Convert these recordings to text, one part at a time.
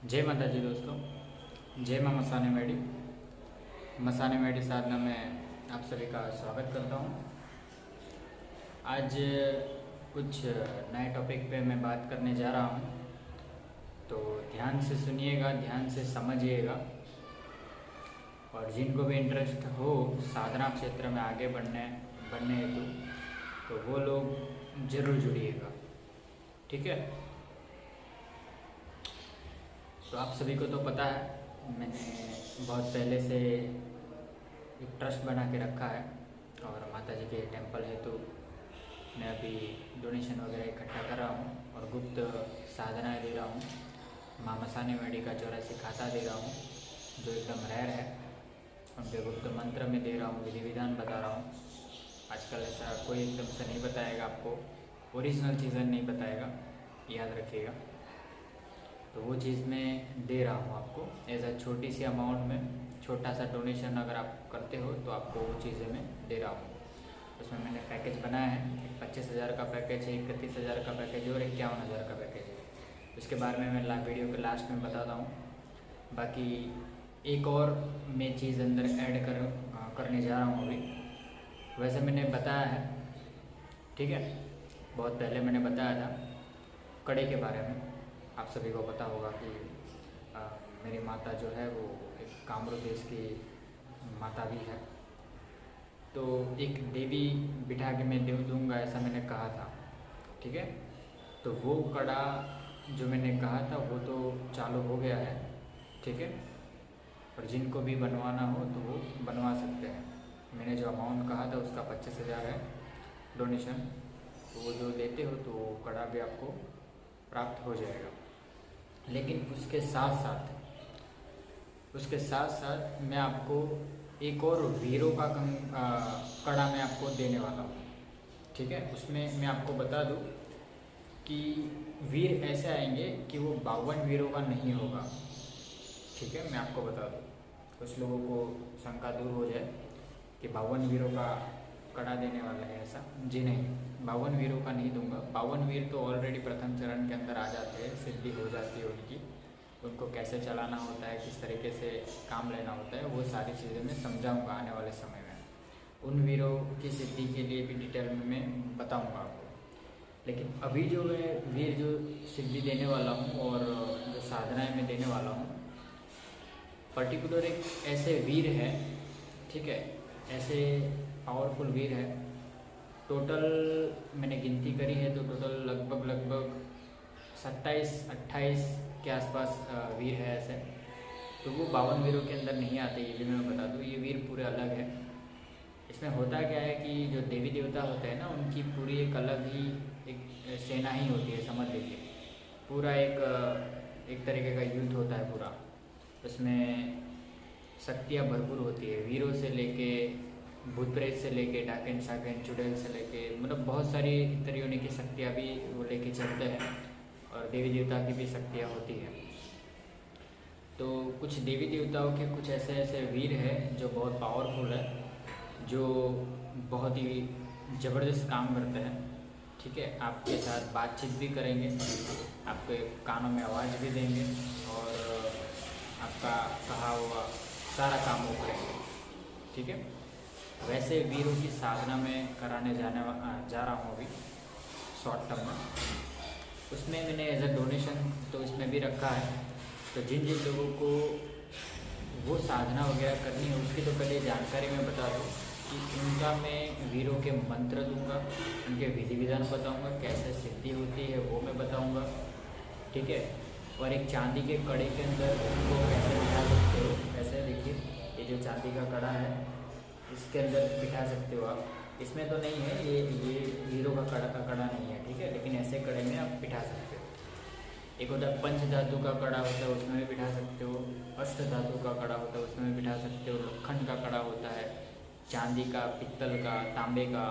जय माता जी दोस्तों। जय माँ मसाने मेडी। मसाने मेडी साधना में आप सभी का स्वागत करता हूँ। आज कुछ नए टॉपिक पे मैं बात करने जा रहा हूँ, तो ध्यान से सुनिएगा, ध्यान से समझिएगा। और जिनको भी इंटरेस्ट हो साधना क्षेत्र में आगे बढ़ने हेतु, तो वो लोग जरूर जुड़िएगा, ठीक है। तो आप सभी को तो पता है, मैंने बहुत पहले से एक ट्रस्ट बना के रखा है और माता जी के टेम्पल है, तो मैं अभी डोनेशन वगैरह इकट्ठा कर रहा हूँ और गुप्त साधनाएँ दे रहा हूँ। माँ मसाने मेडी का 84 खाता दे रहा हूँ जो एकदम रेयर है, उनके गुप्त मंत्र में दे रहा हूँ, विधि विधान बता रहा हूँ। आजकल ऐसा कोई एकदम से नहीं बताएगा आपको, ओरिजिनल चीज़ें नहीं बताएगा, याद रखिएगा। तो वो चीज़ मैं दे रहा हूँ आपको एज अ छोटी सी अमाउंट में। छोटा सा डोनेशन अगर आप करते हो तो आपको वो चीज़ें मैं दे रहा हूँ। उसमें मैंने पैकेज बनाया है, 25,000 का पैकेज है, 31,000 का पैकेज है और 51,000 का पैकेज है। उसके बारे में मैं वीडियो के लास्ट में बताता हूँ। बाकी एक और मैं चीज़ अंदर ऐड करने जा रहा हूँ अभी। वैसे मैंने बताया है, ठीक है, बहुत पहले मैंने बताया था कड़े के बारे में। आप सभी को पता होगा कि मेरी माता जो है वो एक कामरू देश की माता भी है, तो एक देवी बिठा के मैं देव दूँगा ऐसा मैंने कहा था, ठीक है। तो वो कड़ा जो मैंने कहा था वो तो चालू हो गया है, ठीक है। और जिनको भी बनवाना हो तो वो बनवा सकते हैं। मैंने जो अमाउंट कहा था उसका 25,000 है डोनेशन, तो वो जो लेते हो तो कड़ा भी आपको प्राप्त हो जाएगा। लेकिन उसके साथ साथ मैं आपको एक और वीरों का कड़ा मैं आपको देने वाला हूँ, ठीक है। उसमें मैं आपको बता दूँ कि वीर ऐसे आएंगे कि वो 52 वीरों का नहीं होगा, ठीक है। मैं आपको बता दूँ, कुछ लोगों को शंका दूर हो जाए कि 52 वीरों का कड़ा देने वाला है, ऐसा जी नहीं, 52 वीरों का नहीं दूंगा। 52 वीर तो ऑलरेडी प्रथम चरण के अंदर आ जाते हैं, सिद्धि हो जाती है उनकी। उनको कैसे चलाना होता है, किस तरीके से काम लेना होता है, वो सारी चीज़ें मैं समझाऊंगा आने वाले समय में। उन वीरों की सिद्धि के लिए भी डिटेल में मैं बताऊंगा आपको। लेकिन अभी जो मैं वीर जो सिद्धि देने वाला हूँ और जो साधनाएँ मैं देने वाला हूँ, पर्टिकुलर एक ऐसे वीर है, ठीक है, ऐसे पावरफुल वीर है। टोटल मैंने गिनती करी है तो टोटल लगभग 27-28 के आसपास वीर है ऐसे। तो वो 52 वीरों के अंदर नहीं आते, ये भी मैं बता दूँ। ये वीर पूरे अलग है। इसमें होता क्या है कि जो देवी देवता होते हैं ना, उनकी पूरी एक अलग ही एक सेना ही होती है, समझ लीजिए। पूरा एक तरीके का युद्ध होता है पूरा। उसमें शक्तियाँ भरपूर होती है, वीरों से लेके भूत प्रेत से लेके डाकन शाकन चुड़ैल से लेके, मतलब बहुत सारी तरह की शक्तियाँ भी वो लेके चलते हैं और देवी देवता की भी शक्तियाँ होती हैं। तो कुछ देवी देवताओं के कुछ ऐसे ऐसे वीर हैं जो बहुत पावरफुल है, जो बहुत ही ज़बरदस्त काम करते हैं, ठीक है। आपके साथ बातचीत भी करेंगे, आपके कानों में आवाज़ भी देंगे और आपका कहा हुआ सारा काम वो करेंगे, ठीक है। वैसे वीरों की साधना में कराने जा रहा हूँ अभी शॉर्ट टर्म में। उसमें मैंने एज अ डोनेशन तो इसमें भी रखा है। तो जिन जिन लोगों को वो साधना वगैरह करनी है उसकी तो पहले जानकारी मैं बता दूँ कि उनका मैं वीरों के मंत्र दूंगा, उनके विधि विधान बताऊंगा, कैसे सिद्धि होती है वो मैं बताऊंगा, ठीक है। और एक चांदी के कड़े के अंदर उनको कैसे बिठा सकते हो, ऐसे देखिए, ये जो चांदी का कड़ा है इसके अंदर बिठा सकते हो आप। इसमें तो नहीं है, ये हीरो का कड़ा नहीं है, ठीक है, लेकिन ऐसे कड़े में आप बिठा सकते हो। एक होता है पंच धातु का कड़ा होता है, उसमें भी बिठा सकते हो। अष्ट धातु का कड़ा होता है, उसमें भी बिठा सकते हो। लोखंड का कड़ा होता है, चांदी का, पित्तल का, तांबे का,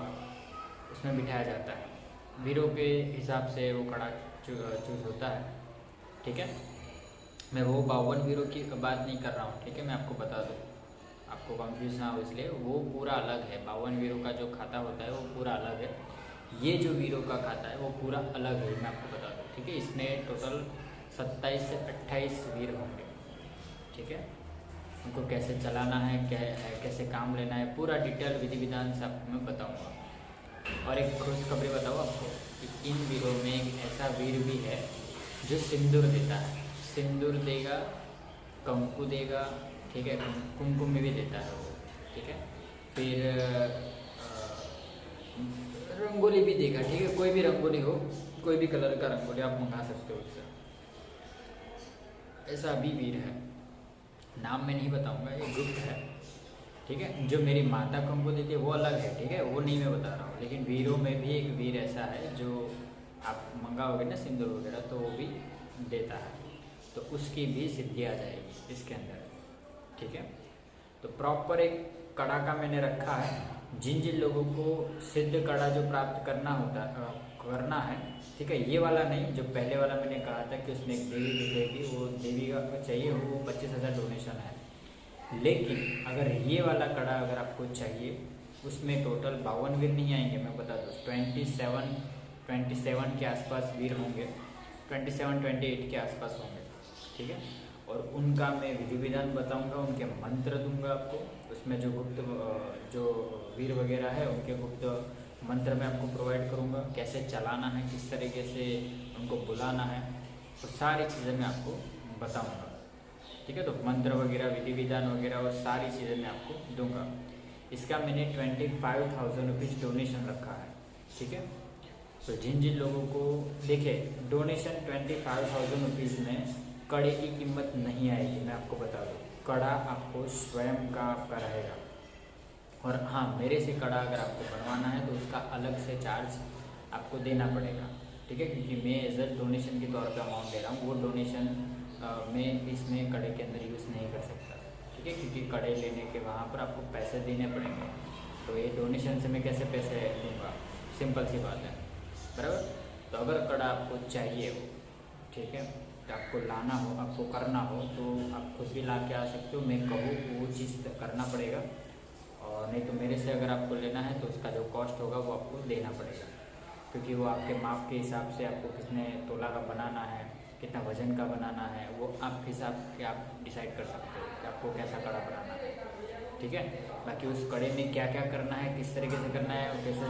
उसमें बिठाया जाता है। वीरों के हिसाब से वो कड़ा चूज होता है, ठीक है। मैं वो 52 वीरों की बात नहीं कर रहा हूँ, ठीक है, मैं आपको बता दूँ, आपको कंफ्यूज ना हो इसलिए। वो पूरा अलग है, 52 वीरों का जो खाता होता है वो पूरा अलग है। ये जो वीरों का खाता है वो पूरा अलग है, मैं आपको बता दूँ, ठीक है। इसमें टोटल 27 से 28 वीर होंगे। ठीक है, उनको कैसे चलाना है, कैसे काम लेना है, पूरा डिटेल विधि विधान से आपको मैं बताऊंगा। और एक खुशखबरी बताऊँ आपको कि इन वीरों में एक ऐसा वीर भी है जो सिंदूर देता है। सिंदूर देगा, कंकु देगा, ठीक है, कुमकुम में भी देता है वो। ठीक है, फिर रंगोली भी देगा। ठीक है, कोई भी रंगोली हो, कोई भी कलर का रंगोली आप मंगा सकते हो उससे। ऐसा भी वीर है, नाम मैं नहीं बताऊंगा, ये गुप्त है। ठीक है, जो मेरी माता कंकु देती है वो अलग है। ठीक है, वो नहीं मैं बता रहा हूँ, लेकिन वीरों में भी एक वीर ऐसा है जो आप मंगाओगे ना सिंदूर वगैरह, तो वो भी देता है, तो उसकी भी सिद्धि आ जाएगी इसके अंदर। ठीक है, तो प्रॉपर एक कड़ा का मैंने रखा है। जिन जिन लोगों को सिद्ध कड़ा जो प्राप्त करना है, ठीक है, ये वाला नहीं, जो पहले वाला मैंने कहा था कि उसमें एक देवी दिखेगी, वो देवी का चाहिए, वो 25,000 डोनेशन है। लेकिन अगर ये वाला कड़ा अगर आपको चाहिए, उसमें टोटल 52 वीर नहीं आएंगे, मैं बता दूँ 27 के आसपास वीर होंगे, 27-28 के आसपास होंगे। ठीक है, और उनका मैं विधि विधान बताऊंगा, उनके मंत्र दूंगा आपको। उसमें जो गुप्त जो वीर वगैरह है उनके गुप्त मंत्र मैं आपको प्रोवाइड करूंगा, कैसे चलाना है, किस तरीके से उनको बुलाना है, तो सारी चीज़ें मैं आपको बताऊंगा। ठीक है, तो मंत्र वगैरह, विधि विधान वगैरह और सारी चीज़ें मैं आपको दूंगा। इसका मैंने 25,000 रुपीज़ डोनेशन रखा है। ठीक है, तो जिन जिन लोगों को देखिए, डोनेशन 25,000 रुपीज़ में कड़े की कीमत नहीं आएगी, मैं आपको बता दूँ। कड़ा आपको स्वयं का आपका रहेगा। और हाँ, मेरे से कड़ा अगर आपको बनवाना है तो उसका अलग से चार्ज आपको देना पड़ेगा। ठीक है, क्योंकि मैं एज अ डोनेशन के तौर पे अमाउंट दे रहा हूँ, वो डोनेशन मैं इसमें कड़े के अंदर यूज़ नहीं कर सकता। ठीक है, क्योंकि कड़े लेने के वहाँ पर आपको पैसे देने पड़ेंगे, तो ये डोनेशन से मैं कैसे पैसे दूँगा, सिंपल सी बात है, बराबर। तो अगर कड़ा आपको चाहिए हो, ठीक है, तो आपको लाना हो, आपको करना हो, तो आप खुद भी ला के आ सकते हो। मैं कहूँ वो चीज़ करना पड़ेगा, और नहीं तो मेरे से अगर आपको लेना है तो उसका जो कॉस्ट होगा वो आपको देना पड़ेगा, क्योंकि वो आपके माप के हिसाब से आपको कितने तोला का बनाना है, कितना वजन का बनाना है, वो आपके हिसाब के आप डिसाइड कर सकते हो कि आपको कैसा कड़ा बनाना है। ठीक है, बाकी उस कड़े में क्या क्या करना है, किस तरीके से करना है, और कैसे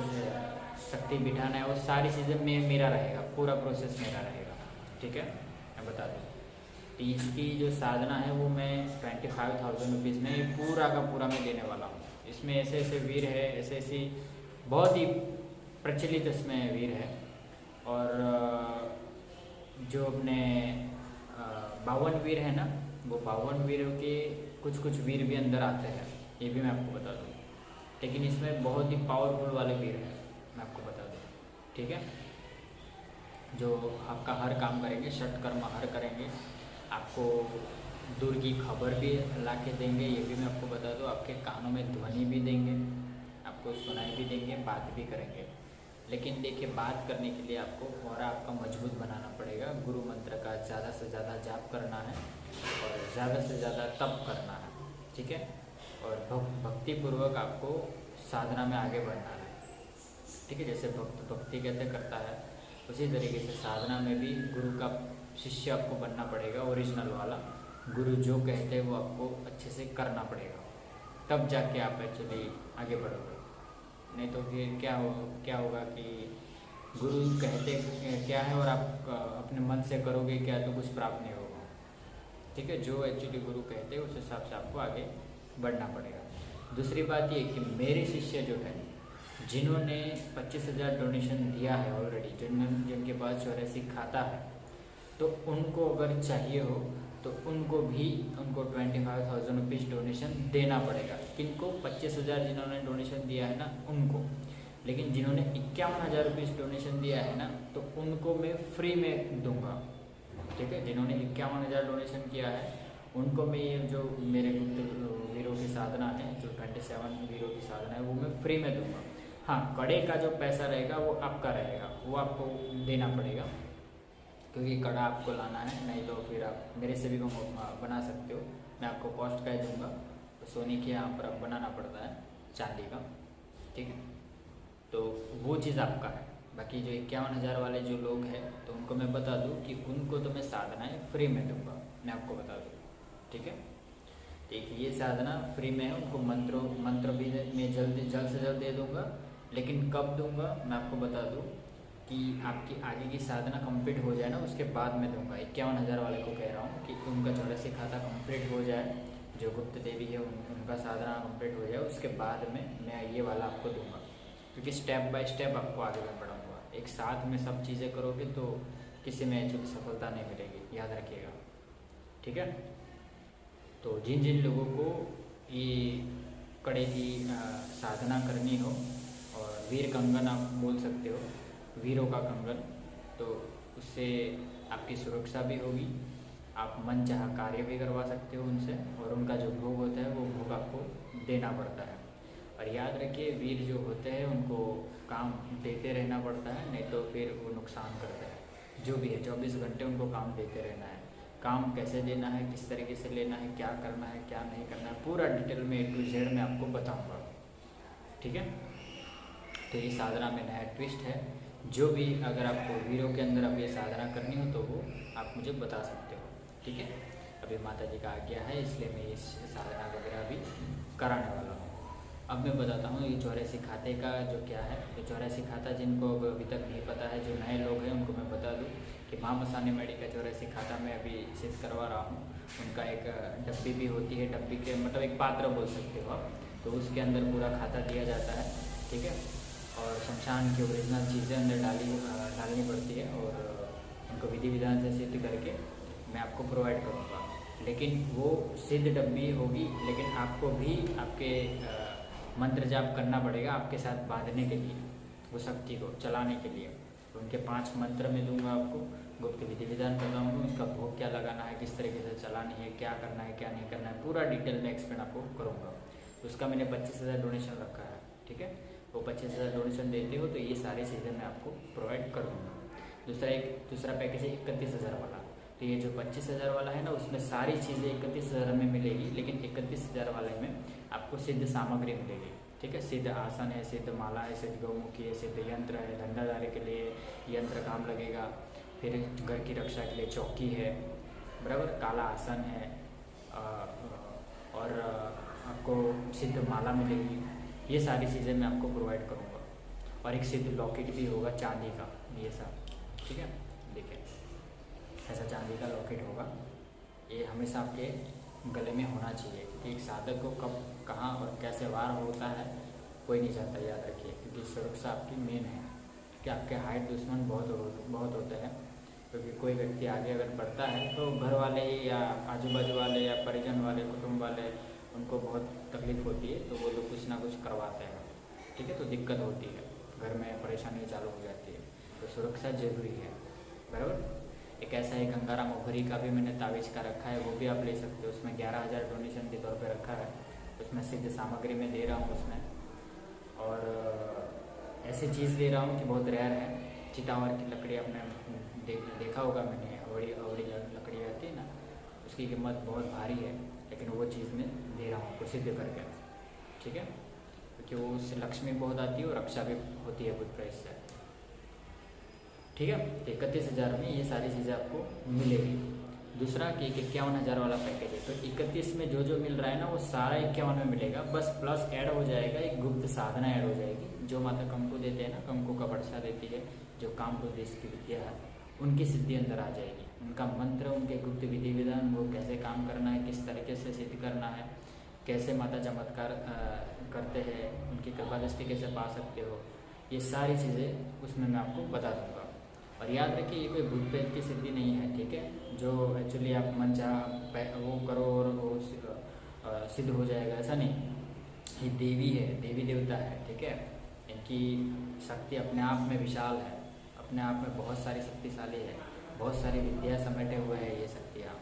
शक्ति बिठाना है, वो सारी चीज़ें मेरा रहेगा, पूरा प्रोसेस मेरा रहेगा। ठीक है, मैं बता दूँ। तो इसकी जो साधना है वो मैं 25,000 रुपीज़ में पूरा का पूरा मैं देने वाला हूँ। इसमें ऐसे ऐसे वीर है, ऐसे ऐसी बहुत ही प्रचलित इसमें वीर है। और जो अपने 52 वीर है ना, वो 52 वीरों के कुछ कुछ वीर भी अंदर आते हैं, ये भी मैं आपको बता दूँ। लेकिन इसमें बहुत ही पावरफुल वाले वीर हैं, मैं आपको बता दूँ। ठीक है, जो आपका हर काम करेंगे, षटकर्म हर करेंगे, आपको दूर की खबर भी ला के देंगे, ये भी मैं आपको बता दूँ। आपके कानों में ध्वनि भी देंगे, आपको सुनाई भी देंगे, बात भी करेंगे। लेकिन देखिए, बात करने के लिए आपको और आपका मजबूत बनाना पड़ेगा। गुरु मंत्र का ज़्यादा से ज़्यादा जाप करना है और ज़्यादा से ज़्यादा तप करना है। ठीक है, और भक्तिपूर्वक आपको साधना में आगे बढ़ना है। ठीक है, जैसे भक्त भक्ति कैसे करता है, उसी तरीके से साधना में भी गुरु का शिष्य आपको बनना पड़ेगा, ओरिजिनल वाला। गुरु जो कहते हैं वो आपको अच्छे से करना पड़ेगा, तब जाके आप एक्चुअली आगे बढ़ोगे। नहीं तो फिर क्या होगा कि गुरु कहते क्या है और आप अपने मन से करोगे क्या, तो कुछ प्राप्त नहीं होगा। ठीक है, जो एक्चुअली गुरु कहते हैं उस हिसाब से आपको आगे बढ़ना पड़ेगा। दूसरी बात ये कि मेरे शिष्य जो है, जिन्होंने 25,000 डोनेशन दिया है ऑलरेडी, जिनके पास 84 खाता है, तो उनको अगर चाहिए हो तो उनको 25,000 रुपीज़ डोनेशन देना पड़ेगा। किनको? 25,000 जिन्होंने डोनेशन दिया है ना, उनको। लेकिन जिन्होंने 51,000 रुपीज़ डोनेशन दिया है ना, तो उनको मैं फ्री में दूंगा। ठीक है, जिन्होंने 51,000 डोनेशन किया है उनको मैं ये जो मेरे गुप्त वीरों की साधना है, जो 27 वीरों की साधना है, वो मैं फ्री में दूंगा। हाँ, कड़े का जो पैसा रहेगा वो आपका रहेगा, वो आपको देना पड़ेगा, क्योंकि कड़ा आपको लाना है। नहीं तो फिर आप मेरे से भी बना सकते हो, मैं आपको कॉस्ट कह दूँगा। तो सोने के यहाँ पर बनाना पड़ता है, चांदी का। ठीक है, तो वो चीज़ आपका है, बाकी जो 51,000 वाले जो लोग हैं तो उनको मैं बता दूं कि उनको तो मैं साधनाएँ फ्री में दूंगा, मैं आपको बता दूँ। ठीक है, ठीक है, ये साधना फ्री में है। उनको मंत्र भी मैं जल्द से जल्द दे दूंगा, लेकिन कब दूंगा मैं आपको बता दूं कि आपकी आगे की साधना कंप्लीट हो जाए ना, उसके बाद मैं दूंगा। 51,000 वाले को कह रहा हूँ कि उनका 84 खाता कंप्लीट हो जाए, जो गुप्त देवी है उनका साधना कंप्लीट हो जाए, उसके बाद में मैं ये वाला आपको दूंगा। क्योंकि स्टेप बाय स्टेप आपको आगे मैं बढ़ाऊँगा। एक साथ में सब चीज़ें करोगे तो किसी में एक्चुअली सफलता नहीं मिलेगी, याद रखिएगा। ठीक है, तो जिन जिन लोगों को ये कड़े की साधना करनी हो, और वीर कंगन आप बोल सकते हो, वीरों का कंगन, तो उससे आपकी सुरक्षा भी होगी, आप मन चाहा कार्य भी करवा सकते हो उनसे, और उनका जो भोग होता है वो भोग आपको देना पड़ता है। और याद रखिए, वीर जो होते हैं उनको काम देते रहना पड़ता है, नहीं तो फिर वो नुकसान करते हैं। जो भी है 24 घंटे उनको काम देते रहना है। काम कैसे देना है, किस तरीके से लेना है, क्या करना है, क्या नहीं करना है, पूरा डिटेल में A to Z में आपको बताऊँगा। ठीक है, तो ये साधना में नया ट्विस्ट है। जो भी अगर आपको वीरों के अंदर अब ये साधना करनी हो तो वो आप मुझे बता सकते हो। ठीक है, अभी माता जी का आज्ञा है, इसलिए मैं इस साधना वगैरह भी कराने वाला हूँ। अब मैं बताता हूँ ये 84 खाते का जो क्या है। तो 84 खाता जिनको अभी तक नहीं पता है, जो नए लोग हैं उनको मैं बता दूँ कि माँ मसानी मेडी का 84 खाता मैं अभी सिद्ध करवा रहा हूँ। उनका एक डब्बी भी होती है, डब्बी के मतलब एक पात्र बोल सकते हो आप, तो उसके अंदर पूरा खाता दिया जाता है। ठीक है, और शमशान की ओरिजिनल चीज़ें अंदर डालनी पड़ती है, और उनको विधि विधान से सिद्ध करके मैं आपको प्रोवाइड करूँगा। लेकिन वो सिद्ध डब्बी होगी, लेकिन आपको भी आपके मंत्र जाप करना पड़ेगा आपके साथ बांधने के लिए, वो शक्ति को चलाने के लिए। तो उनके 5 मंत्र में दूंगा आपको, गुप्त विधि विधान बताऊँगा, उसका भोग क्या लगाना है, किस तरीके से चलानी है, क्या करना है, क्या नहीं करना है, पूरा डिटेल में एक्सप्लेन आपको करूँगा। तो उसका मैंने 25,000 डोनेशन रखा है। ठीक है, वो 25,000 डोनेशन देते हो तो ये सारी चीज़ें मैं आपको प्रोवाइड कर दूँगा। दूसरा पैकेज है 31,000 वाला। तो ये जो 25,000 वाला है ना, उसमें सारी चीज़ें 31,000 में मिलेगी, लेकिन 31,000 वाले में आपको सिद्ध सामग्री मिलेगी। ठीक है, सिद्ध आसन है, सिद्ध माला है, सिद्ध गौमुखी है, सिद्ध यंत्र है, धंधादारी के लिए यंत्र काम लगेगा, फिर घर की रक्षा के लिए चौकी है, बराबर, काला आसन है, और आपको सिद्ध माला मिलेगी। ये सारी चीज़ें मैं आपको प्रोवाइड करूँगा, और एक सिद्ध लॉकेट भी होगा चांदी का, ये सब। ठीक है, देखिए ऐसा चांदी का लॉकेट होगा, ये हमेशा आपके गले में होना चाहिए, क्योंकि एक साधक को कब कहाँ और कैसे वार होता है कोई नहीं चाहता, याद रखिए, क्योंकि सुरक्षा आपकी मेन है। कि आपके हाइट दुश्मन बहुत होते हैं, क्योंकि कोई व्यक्ति आगे अगर बढ़ता है तो घर वाले या आजू बाजू वाले या परिजन वाले, कुटुंब वाले, उनको बहुत तकलीफ़ होती है, तो वो लोग कुछ ना कुछ करवाते हैं। ठीक है, तो दिक्कत होती है, घर में परेशानी चालू हो जाती है, तो सुरक्षा जरूरी है, बराबर। एक ऐसा ही गंगाराम ओघरी का भी मैंने तावीज़ का रखा है, वो भी आप ले सकते हो। उसमें 11,000 डोनेशन के तौर पे रखा है, उसमें सिद्ध सामग्री में दे रहा हूँ उसमें। और ऐसी चीज़ दे रहा हूँ कि बहुत रेयर है, चितावर की लकड़ी आपने देखा होगा, मैंने अवड़ी लकड़ी आती है ना, उसकी कीमत बहुत भारी है, लेकिन वो चीज़ मैं दे रहा हूँ आपको सिद्ध करके। ठीक है, क्योंकि वो उससे लक्ष्मी बहुत आती है और रक्षा भी होती है बुध प्राइस से। ठीक है, 31,000 में ये सारी चीज़ें आपको मिलेगी। दूसरा कि 51,000 वाला पैकेज है, तो 31 में जो जो मिल रहा है ना, वो सारा 51 में मिलेगा, बस प्लस ऐड हो जाएगा, एक गुप्त साधना ऐड हो जाएगी। जो माता कंकु देते हैं ना, कंकु का वर्षा देती है, जो कामपुर देश की विद्या है, उनकी सिद्धि अंदर आ जाएगी। उनका मंत्र, उनके गुप्त विधि विधान, वो कैसे काम करना है, किस तरीके से सिद्ध करना है, कैसे माता चमत्कार करते हैं, उनकी कृपा दृष्टि कैसे पा सकते हो, ये सारी चीज़ें उसमें मैं आपको बता दूँगा। और याद रखिए, ये कोई भूत प्रेत की सिद्धि नहीं है। ठीक है, जो एक्चुअली आप मन चाह वो करो और वो सिद्ध हो जाएगा, ऐसा नहीं। ये देवी है, देवी देवता है। ठीक है, इनकी शक्ति अपने आप में विशाल है, अपने आप में बहुत सारी शक्तिशाली है, बहुत सारी विद्या समेटे हुए हैं ये शक्तियाँ।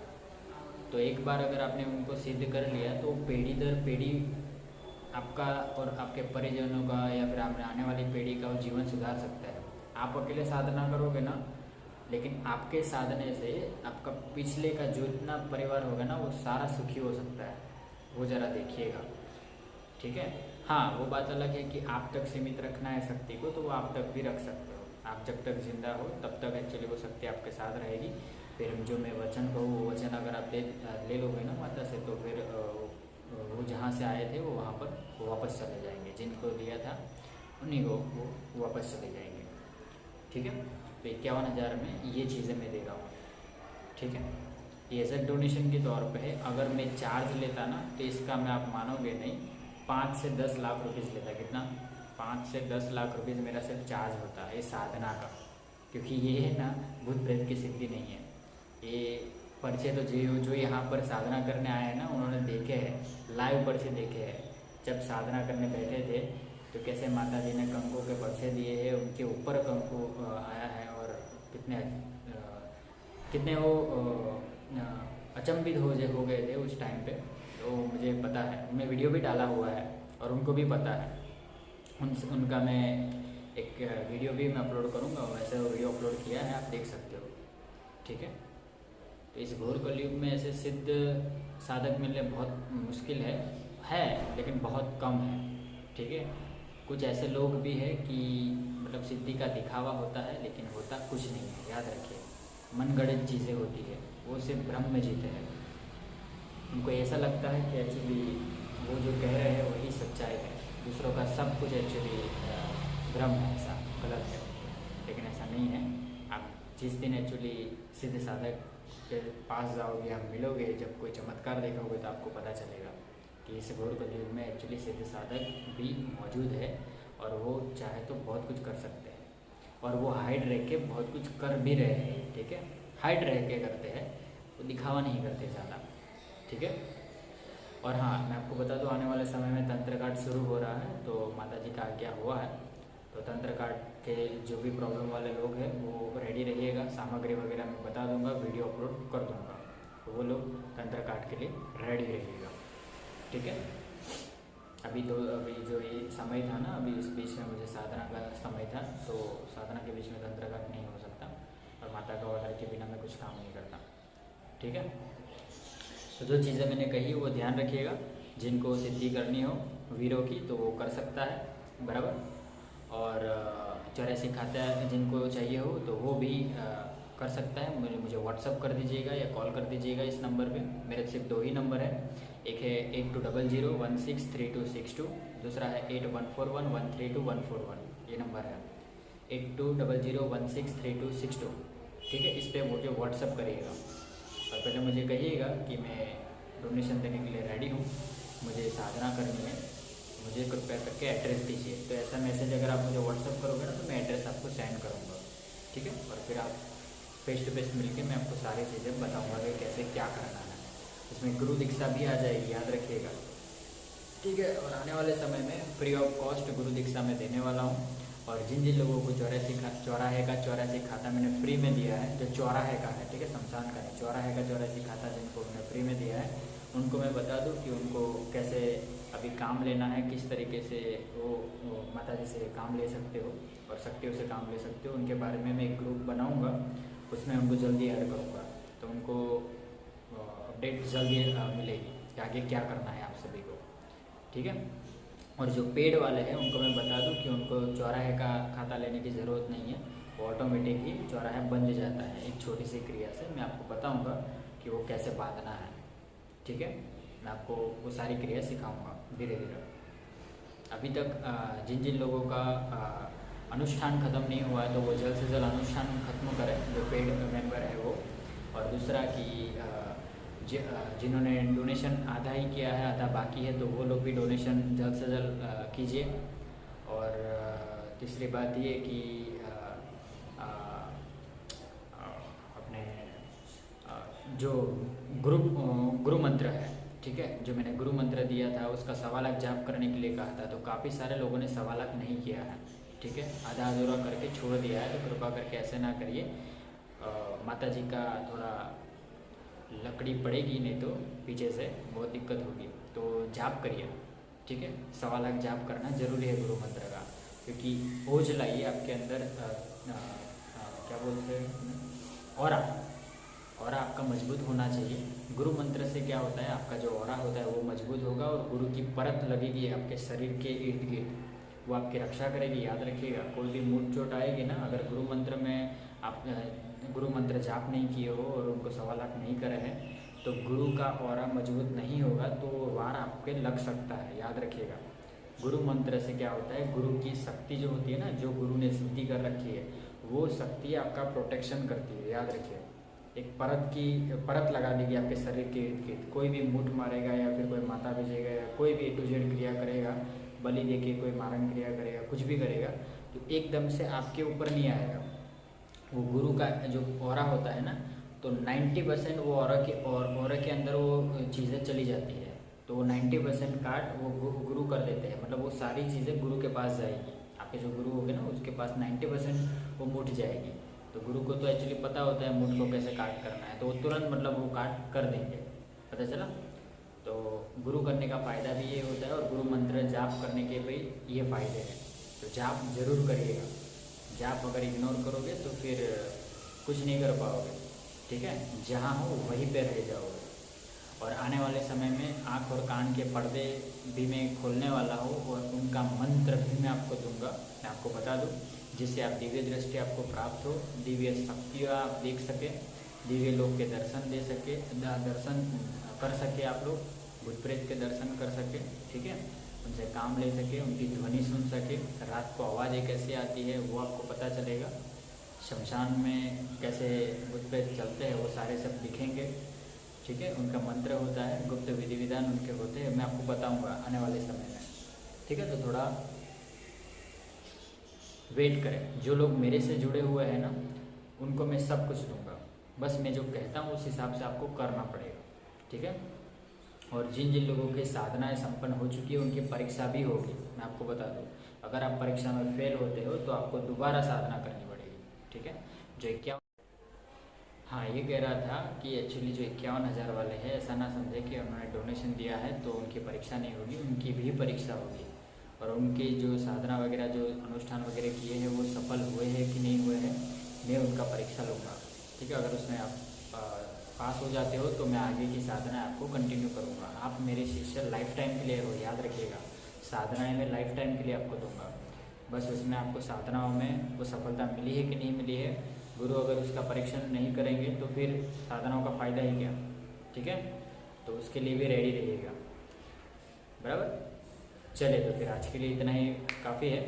तो एक बार अगर आपने उनको सिद्ध कर लिया तो पीढ़ी दर पीढ़ी आपका और आपके परिजनों का या फिर आपने आने वाली पीढ़ी का जीवन सुधार सकता है। आप अकेले साधना करोगे ना, लेकिन आपके साधने से आपका पिछले का जो इतना परिवार होगा ना, वो सारा सुखी हो सकता है, वो ज़रा देखिएगा। ठीक है, हाँ वो बात अलग है कि आप तक सीमित रखना है शक्ति को, तो वो आप तक भी रख सकते हो, आप जब तक जिंदा हो तब तक एक्चुअली वो शक्ति आपके साथ रहेगी। फिर जो मैं वचन कहूँ वो वचन अगर आप ले लोगे ना माता से, तो फिर वो जहाँ से आए थे वो वहाँ पर वो वापस चले जाएंगे, जिनको दिया था उन्हीं को वो वापस चले जाएंगे। ठीक है, तो 51,000 में ये चीज़ें मैं दे रहा हूँ। ठीक है, ये एज डोनेशन के तौर पे है। अगर मैं चार्ज लेता ना तो इसका मैं आप मानोगे नहीं 5 से 10 लाख रुपीज़ लेता। कितना? 5 से 10 लाख रुपीज़ मेरा सिर्फ चार्ज होता है साधना का, क्योंकि ये है ना भूत प्रेत की सिद्धि नहीं है। ये पर्चे तो जो यहाँ पर साधना करने आए हैं ना उन्होंने देखे हैं, लाइव पर्चे देखे हैं। जब साधना करने बैठे थे तो कैसे माता जी ने कंकु के पर्चे दिए हैं, उनके ऊपर कंकु आया है और कितने वो अचंभित हो गए थे उस टाइम पे। तो मुझे पता है, मैं वीडियो भी डाला हुआ है और उनको भी पता है। उनका मैं एक वीडियो भी मैं अपलोड करूँगा, वैसे वो वीडियो अपलोड किया है, आप देख सकते हो। ठीक है, तो इस घोर कलयुग में ऐसे सिद्ध साधक मिलने बहुत मुश्किल है लेकिन बहुत कम है। ठीक है, कुछ ऐसे लोग भी हैं कि मतलब सिद्धि का दिखावा होता है लेकिन होता कुछ नहीं है। याद रखिए, मनगढ़ंत चीज़ें होती है, वो सिर्फ भ्रम में जीते हैं। उनको ऐसा लगता है कि एक्चुअली वो जो कह रहे हैं वही सच्चाई है, दूसरों का सब कुछ एक्चुअली भ्रम है, ऐसा गलत है। लेकिन ऐसा नहीं है। आप जिस दिन एक्चुअली सिद्ध साधक के पास जाओगे, आप मिलोगे, जब कोई चमत्कार देखोगे तो आपको पता चलेगा कि इस घोर कलयुग में एक्चुअली सिद्ध साधक भी मौजूद है और वो चाहे तो बहुत कुछ कर सकते हैं और वो हाइड रह के बहुत कुछ कर भी रहे हैं। ठीक है, हाइड रह के करते हैं, वो दिखावा नहीं करते ज़्यादा। ठीक है, और हाँ मैं आपको बता दूँ आने वाले समय में तंत्र कार्ड शुरू हो रहा है, तो माता जी का क्या हुआ है, तो तंत्र कार्ड के जो भी प्रॉब्लम वाले लोग हैं वो रेडी रहिएगा। सामग्री वगैरह मैं बता दूंगा, वीडियो अपलोड कर दूंगा, तो वो लोग तंत्र कार्ड के लिए रेडी रहिएगा। ठीक है, अभी जो ये समय था ना, अभी इस बीच में मुझे साधना का समय था, तो साधना के बीच में तंत्र कार्ड नहीं हो सकता और माता का ऑर्डर के बिना मैं कुछ काम नहीं करता। ठीक है, तो जो चीज़ें मैंने कही वो ध्यान रखिएगा। जिनको सिद्धि करनी हो वीरों की तो वो कर सकता है, बराबर। और 84 खाता जिनको चाहिए हो तो वो भी कर सकता है। मुझे व्हाट्सअप कर दीजिएगा या कॉल कर दीजिएगा इस नंबर पे। मेरे सिर्फ 2 ही नंबर है, एक है 8200163262, दूसरा है 8141132141। ये नंबर है 8200163262। ठीक है, इस पर मुझे व्हाट्सअप करिएगा और पहले मुझे कहिएगा कि मैं डोनेशन देने के लिए रेडी हूँ, मुझे साधना करनी है, मुझे कृपया करके एड्रेस दीजिए। तो ऐसा मैसेज अगर आप मुझे व्हाट्सअप करोगे ना तो मैं एड्रेस आपको सेंड करूँगा। ठीक है, और फिर आप फेस टू फेस मिलके मैं आपको सारी चीज़ें बताऊँगा कि कैसे क्या करना है। इसमें गुरु दीक्षा भी आ जाएगी, याद रखिएगा। ठीक है, और आने वाले समय में फ्री ऑफ कॉस्ट गुरु दीक्षा मैं देने वाला हूँ। और जिन लोगों को चौराहे का 84 खाता मैंने फ्री में दिया है, जो चौराहे का है, ठीक है, शमशान का नहीं, चौराहे का 84 खाता जिनको मैंने फ्री में दिया है, उनको मैं बता दूं कि उनको कैसे अभी काम लेना है, किस तरीके से वो माता जी से काम ले सकते हो और शक्तियों से काम ले सकते हो। उनके बारे में मैं एक ग्रुप बनाऊँगा, उसमें उनको जल्दी ऐड करूँगा, तो उनको अपडेट जल्दी मिलेगी कि आगे क्या करना है आप सभी को। ठीक है, और जो पेड वाले हैं उनको मैं बता दूं कि उनको चौराहे का खाता लेने की ज़रूरत नहीं है, वो ऑटोमेटिक ही चौराहा बंध जाता है एक छोटी सी क्रिया से। मैं आपको बताऊंगा कि वो कैसे बांधना है। ठीक है, मैं आपको वो सारी क्रिया सिखाऊंगा धीरे धीरे। अभी तक जिन लोगों का अनुष्ठान ख़त्म नहीं हुआ है तो वो जल्द से जल्द अनुष्ठान ख़त्म करें, जो पेड मेंबर है वो। और दूसरा कि जिन्होंने डोनेशन आधा ही किया है, आधा बाकी है, तो वो लोग भी डोनेशन जल्द से जल्द कीजिए। और तीसरी बात ये कि अपने जो गुरु मंत्र है, ठीक है, जो मैंने गुरु मंत्र दिया था उसका 1.25 लाख जाप करने के लिए कहा था, तो काफ़ी सारे लोगों ने 1.25 लाख नहीं किया है। ठीक है, आधा अधूरा करके छोड़ दिया है, तो कृपा करके ऐसे ना करिए। माता जी का थोड़ा लकड़ी पड़ेगी नहीं तो पीछे से बहुत दिक्कत होगी, तो जाप करिए। ठीक है, 1.25 लाख जाप करना जरूरी है गुरु मंत्र का, क्योंकि ओझ लाइए आपके अंदर क्या बोलते हैं, ऑरा आपका मजबूत होना चाहिए। गुरु मंत्र से क्या होता है, आपका जो ऑरा होता है वो मजबूत होगा और गुरु की परत लगेगी आपके शरीर के इर्द गिर्द, वो आपकी रक्षा करेगी, याद रखिएगा। कोई भी मूड चोट आएगी ना, अगर गुरु मंत्र में आप गुरु मंत्र जाप नहीं किए हो और उनको 1.25 नहीं करे हैं, तो गुरु का ऑरा मजबूत नहीं होगा तो वार आपके लग सकता है, याद रखिएगा। गुरु मंत्र से क्या होता है, गुरु की शक्ति जो होती है ना, जो गुरु ने सिद्धि कर रखी है, वो शक्ति आपका प्रोटेक्शन करती है, याद रखिए। एक परत लगा देगी आपके शरीर के इर्द गिर्द। कोई भी मुठ मारेगा या फिर कोई माता भेजेगा या कोई भी A to Z क्रिया करेगा, बलि देके कोई मारण क्रिया करेगा, कुछ भी करेगा, तो एकदम से आपके ऊपर नहीं आएगा। वो गुरु का जो ऑरा होता है ना, तो 90% वो ऑरा के अंदर वो चीज़ें चली जाती है, तो वो 90% काट वो गुरु कर देते हैं। मतलब वो सारी चीज़ें गुरु के पास जाएगी, आपके जो गुरु होंगे ना उसके पास 90% वो मुठ जाएगी। तो गुरु को तो एक्चुअली पता होता है मुठ को कैसे काट करना है, तो वो तुरंत मतलब वो काट कर देंगे, पता चला। तो गुरु करने का फ़ायदा भी ये होता है और गुरु मंत्र जाप करने के भी ये फ़ायदे हैं। तो जाप जरूर करिएगा। जाप अगर इग्नोर करोगे तो फिर कुछ नहीं कर पाओगे, ठीक है। जहाँ हो वहीं पे रह जाओगे। और आने वाले समय में आँख और कान के पर्दे भी मैं खोलने वाला हूँ और उनका मंत्र भी मैं आपको दूंगा, मैं आपको बता दूँ, जिससे आप दिव्य दृष्टि आपको प्राप्त हो, दिव्य शक्तियाँ आप देख सके, दिव्य लोग के दर्शन दे सके, दर्शन कर सके, आप लोग भूत प्रेत के दर्शन कर सके, ठीक है। उनसे काम ले सके, उनकी ध्वनि सुन सके, रात को आवाज़ें कैसे आती है वो आपको पता चलेगा, शमशान में कैसे भूत प्रेत चलते हैं वो सारे सब दिखेंगे, ठीक है। उनका मंत्र होता है, गुप्त विधि विधान उनके होते हैं, मैं आपको बताऊंगा आने वाले समय में, ठीक है। तो थोड़ा वेट करें। जो लोग मेरे से जुड़े हुए हैं ना, उनको मैं सब कुछ दूंगा, बस मैं जो कहता हूँ उस हिसाब से आपको करना पड़ेगा, ठीक है। और जिन जिन लोगों की साधनाएं संपन्न हो चुकी है उनकी परीक्षा भी होगी, मैं आपको बता दूँ। अगर आप परीक्षा में फेल होते हो तो आपको दोबारा साधना करनी पड़ेगी, ठीक है। जो 51, हाँ ये कह रहा था कि एक्चुअली जो 51,000 वाले हैं, ऐसा ना समझे कि उन्होंने डोनेशन दिया है तो उनकी परीक्षा नहीं होगी, उनकी भी परीक्षा होगी। और उनकी जो साधना वगैरह जो अनुष्ठान वगैरह किए हैं वो सफल हुए हैं कि नहीं हुए हैं, मैं उनका परीक्षा लूँगा, ठीक है। अगर उसमें आप पास हो जाते हो तो मैं आगे की साधना आपको कंटिन्यू करूँगा। आप मेरे शिष्य लाइफ टाइम के लिए हो, याद रखिएगा। साधनाएँ मैं लाइफ टाइम के लिए आपको दूँगा, बस उसमें आपको साधनाओं में वो सफलता मिली है कि नहीं मिली है, गुरु अगर उसका परीक्षण नहीं करेंगे तो फिर साधनाओं का फ़ायदा ही क्या, ठीक है। तो उसके लिए भी रेडी रहिएगा, बराबर। चले तो फिर आज के लिए इतना ही काफ़ी है।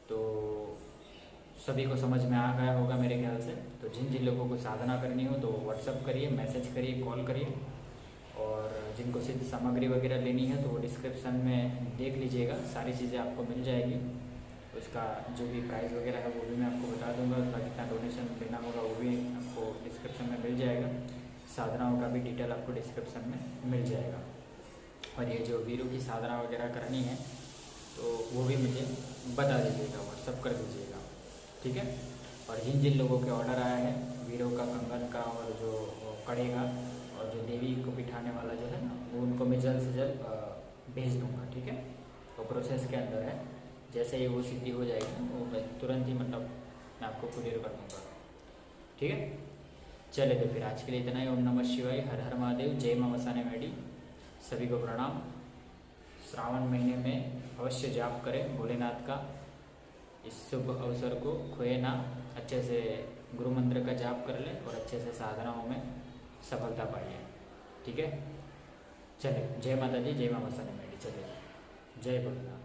तो सभी को समझ में आ गया होगा मेरे ख्याल से। तो जिन जिन लोगों को साधना करनी हो तो व्हाट्सअप करिए, मैसेज करिए, कॉल करिए। और जिनको सिद्ध सामग्री वगैरह लेनी है तो वो डिस्क्रिप्शन में देख लीजिएगा, सारी चीज़ें आपको मिल जाएगी। उसका जो भी प्राइस वगैरह है वो भी मैं आपको बता दूंगा, उसका कितना डोनेशन देना होगा वो भी आपको डिस्क्रिप्शन में मिल जाएगा। साधनाओं का भी डिटेल आपको डिस्क्रिप्शन में मिल जाएगा। और ये जो वीरों की साधना वगैरह करनी है तो वो भी मुझे बता दीजिएगा, व्हाट्सअप कर दीजिएगा, ठीक है। और जिन जिन लोगों के ऑर्डर आया है वीरों का, कंगन का और जो कड़े का और जो देवी को बिठाने वाला जो है ना, वो उनको मैं जल्द से जल्द भेज दूँगा, ठीक है। वो प्रोसेस के अंदर है, जैसे ही वो सिद्धि हो जाएगी वो मैं तुरंत ही मतलब मैं आपको कुरियर कर दूँगा, ठीक है। चले तो फिर आज के लिए इतना ही। ओम नमः शिवाय, हर हर महादेव, जय मां मसाने मैडी, सभी को प्रणाम। श्रावण महीने में अवश्य जाप करें भोलेनाथ का, इस शुभ अवसर को खोए ना, अच्छे से गुरु मंत्र का जाप कर लें और अच्छे से साधनाओं में सफलता पाइए, ठीक है। चले, जय माता दी, जय मां मसाने मैडी, चले, जय भोलेनाथ।